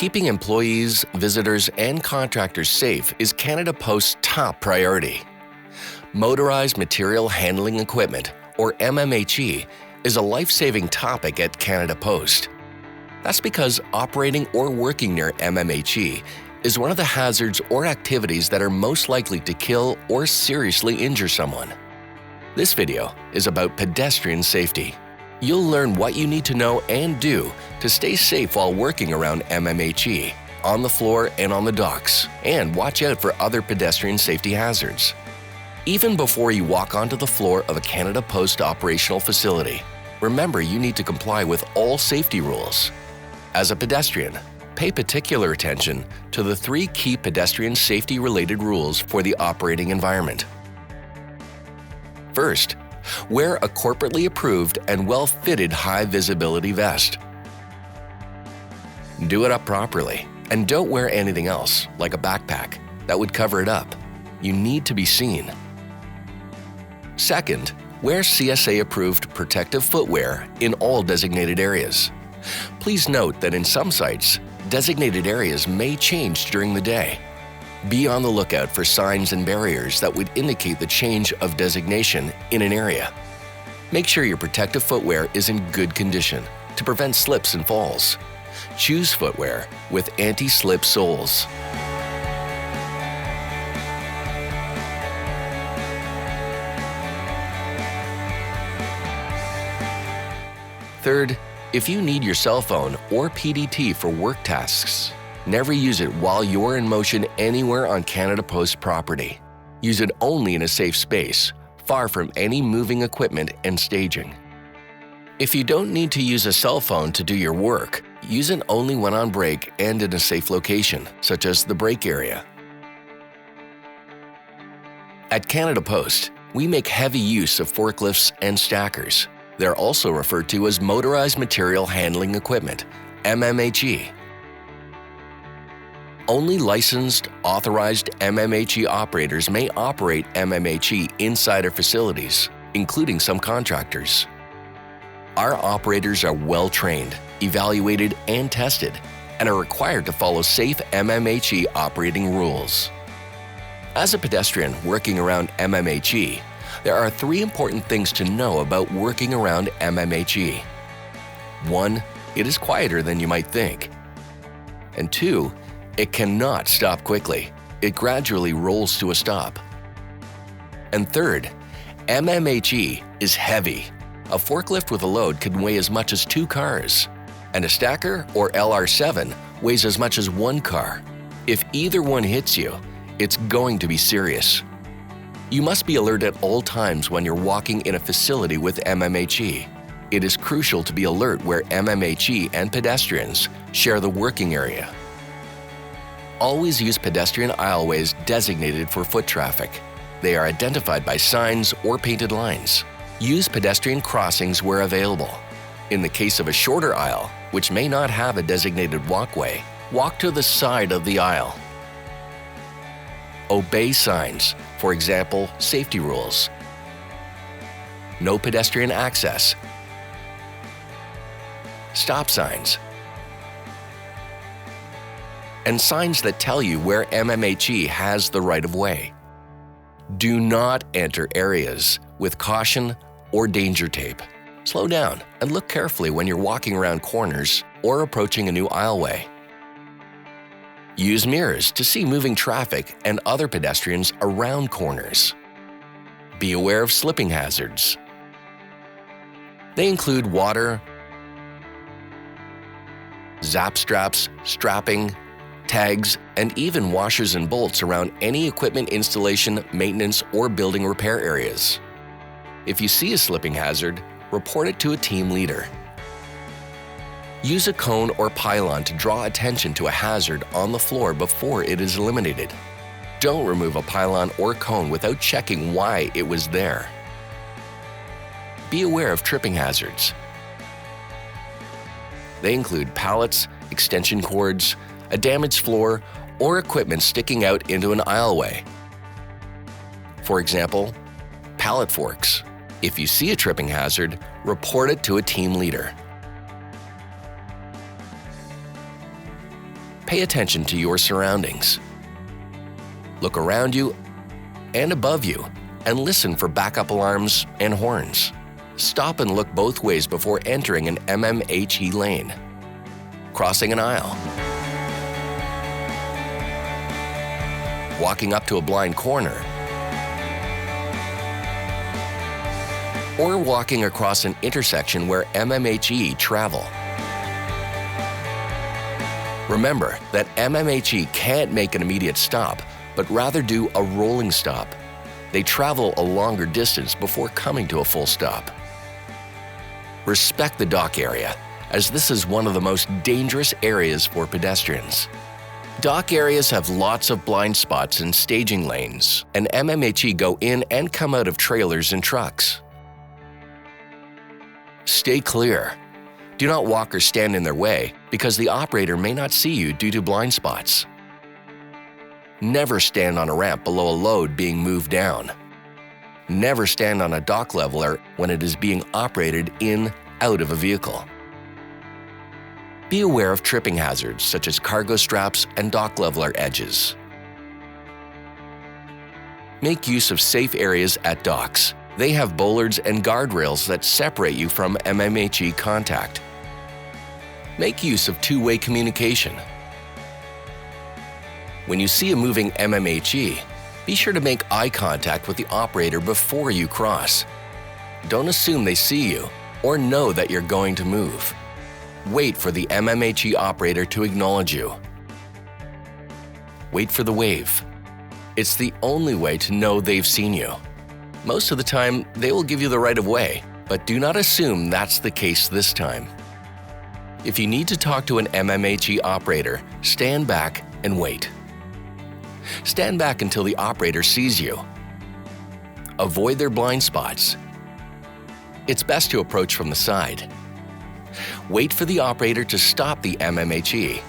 Keeping employees, visitors, and contractors safe is Canada Post's top priority. Motorized Material Handling Equipment, or MMHE, is a life-saving topic at Canada Post. That's because operating or working near MMHE is one of the hazards or activities that are most likely to kill or seriously injure someone. This video is about pedestrian safety. You'll learn what you need to know and do to stay safe while working around MMHE, on the floor and on the docks, and watch out for other pedestrian safety hazards. Even before you walk onto the floor of a Canada Post operational facility, remember you need to comply with all safety rules. As a pedestrian, pay particular attention to the 3 key pedestrian safety-related rules for the operating environment. First, wear a corporately approved and well-fitted high-visibility vest. Do it up properly, and don't wear anything else, like a backpack, that would cover it up. You need to be seen. Second, wear CSA-approved protective footwear in all designated areas. Please note that in some sites, designated areas may change during the day. Be on the lookout for signs and barriers that would indicate the change of designation in an area. Make sure your protective footwear is in good condition to prevent slips and falls. Choose footwear with anti-slip soles. Third, if you need your cell phone or PDT for work tasks, never use it while you're in motion anywhere on Canada Post property. Use it only in a safe space, far from any moving equipment and staging. If you don't need to use a cell phone to do your work, use it only when on break and in a safe location, such as the break area. At Canada Post, we make heavy use of forklifts and stackers. They're also referred to as Motorized Material Handling Equipment, MMHE. Only licensed, authorized MMHE operators may operate MMHE inside our facilities, including some contractors. Our operators are well-trained, evaluated, and tested, and are required to follow safe MMHE operating rules. As a pedestrian working around MMHE, there are 3 important things to know about working around MMHE. 1, it is quieter than you might think. And 2, it cannot stop quickly. It gradually rolls to a stop. And third, MMHE is heavy. A forklift with a load can weigh as much as 2 cars, and a stacker or LR7 weighs as much as 1 car. If either one hits you, it's going to be serious. You must be alert at all times when you're walking in a facility with MMHE. It is crucial to be alert where MMHE and pedestrians share the working area. Always use pedestrian aisleways designated for foot traffic. They are identified by signs or painted lines. Use pedestrian crossings where available. In the case of a shorter aisle, which may not have a designated walkway, walk to the side of the aisle. Obey signs, for example, safety rules. No pedestrian access. Stop signs. And signs that tell you where MMHE has the right-of-way. Do not enter areas with caution or danger tape. Slow down and look carefully when you're walking around corners or approaching a new aisleway. Use mirrors to see moving traffic and other pedestrians around corners. Be aware of slipping hazards. They include water, zap straps, strapping, tags, and even washers and bolts around any equipment installation, maintenance, or building repair areas. If you see a slipping hazard, report it to a team leader. Use a cone or pylon to draw attention to a hazard on the floor before it is eliminated. Don't remove a pylon or cone without checking why it was there. Be aware of tripping hazards. They include pallets, extension cords, a damaged floor, or equipment sticking out into an aisleway. For example, pallet forks. If you see a tripping hazard, report it to a team leader. Pay attention to your surroundings. Look around you and above you and listen for backup alarms and horns. Stop and look both ways before entering an MMHE lane. Crossing an aisle. Walking up to a blind corner. Or walking across an intersection where MMHE travel. Remember that MMHE can't make an immediate stop, but rather do a rolling stop. They travel a longer distance before coming to a full stop. Respect the dock area, as this is one of the most dangerous areas for pedestrians. Dock areas have lots of blind spots and staging lanes, and MMHE go in and come out of trailers and trucks. Stay clear. Do not walk or stand in their way because the operator may not see you due to blind spots. Never stand on a ramp below a load being moved down. Never stand on a dock leveler when it is being operated out of a vehicle. Be aware of tripping hazards such as cargo straps and dock leveler edges. Make use of safe areas at docks. They have bollards and guardrails that separate you from MMHE contact. Make use of two-way communication. When you see a moving MMHE, be sure to make eye contact with the operator before you cross. Don't assume they see you or know that you're going to move. Wait for the MMHE operator to acknowledge you. Wait for the wave. It's the only way to know they've seen you. Most of the time, they will give you the right of way, but do not assume that's the case this time. If you need to talk to an MMHE operator, stand back and wait. Stand back until the operator sees you. Avoid their blind spots. It's best to approach from the side. Wait for the operator to stop the MMHE.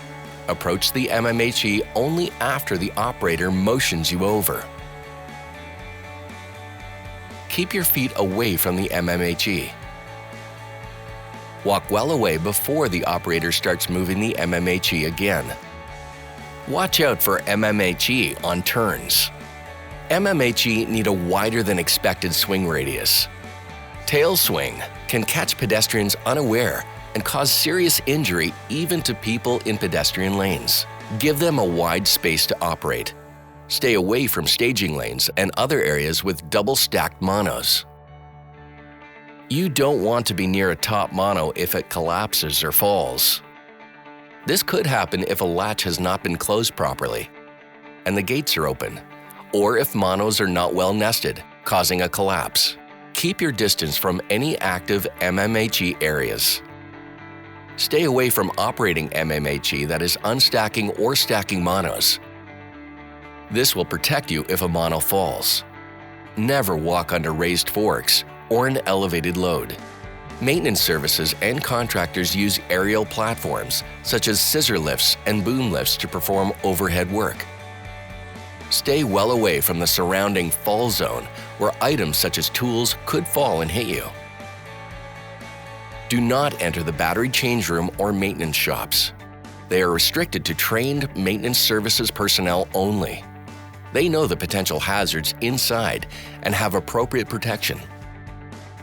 Approach the MMHE only after the operator motions you over. Keep your feet away from the MMHE. Walk well away before the operator starts moving the MMHE again. Watch out for MMHE on turns. MMHE need a wider than expected swing radius. Tail swing can catch pedestrians unaware and cause serious injury even to people in pedestrian lanes. Give them a wide space to operate. Stay away from staging lanes and other areas with double-stacked monos. You don't want to be near a top mono if it collapses or falls. This could happen if a latch has not been closed properly and the gates are open, or if monos are not well nested, causing a collapse. Keep your distance from any active MMHE areas. Stay away from operating MMHE that is unstacking or stacking monos. This will protect you if a mono falls. Never walk under raised forks or an elevated load. Maintenance services and contractors use aerial platforms such as scissor lifts and boom lifts to perform overhead work. Stay well away from the surrounding fall zone where items such as tools could fall and hit you. Do not enter the battery change room or maintenance shops. They are restricted to trained maintenance services personnel only. They know the potential hazards inside and have appropriate protection.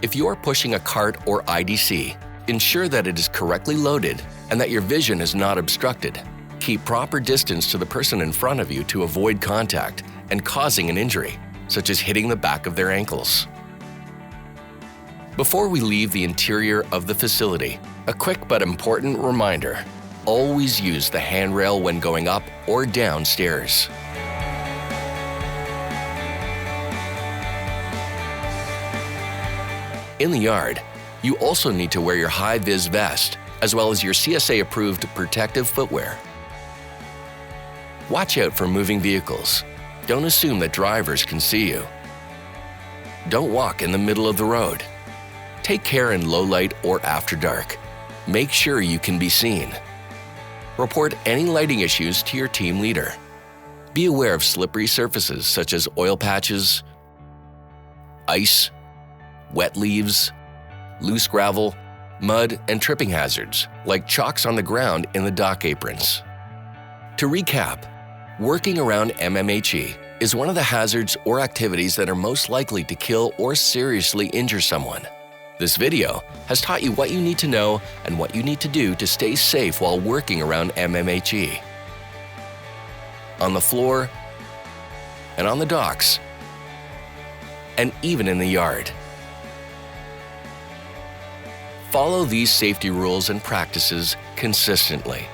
If you are pushing a cart or IDC, ensure that it is correctly loaded and that your vision is not obstructed. Keep proper distance to the person in front of you to avoid contact and causing an injury, such as hitting the back of their ankles. Before we leave the interior of the facility, a quick but important reminder: always use the handrail when going up or down stairs. In the yard, you also need to wear your high-vis vest, as well as your CSA-approved protective footwear. Watch out for moving vehicles. Don't assume that drivers can see you. Don't walk in the middle of the road. Take care in low light or after dark. Make sure you can be seen. Report any lighting issues to your team leader. Be aware of slippery surfaces such as oil patches, ice, wet leaves, loose gravel, mud, and tripping hazards like chalks on the ground in the dock aprons. To recap, working around MMHE is one of the hazards or activities that are most likely to kill or seriously injure someone. This video has taught you what you need to know and what you need to do to stay safe while working around MMHE. On the floor, and on the docks, and even in the yard. Follow these safety rules and practices consistently.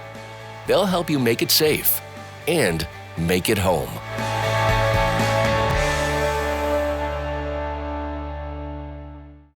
They'll help you make it safe and make it home.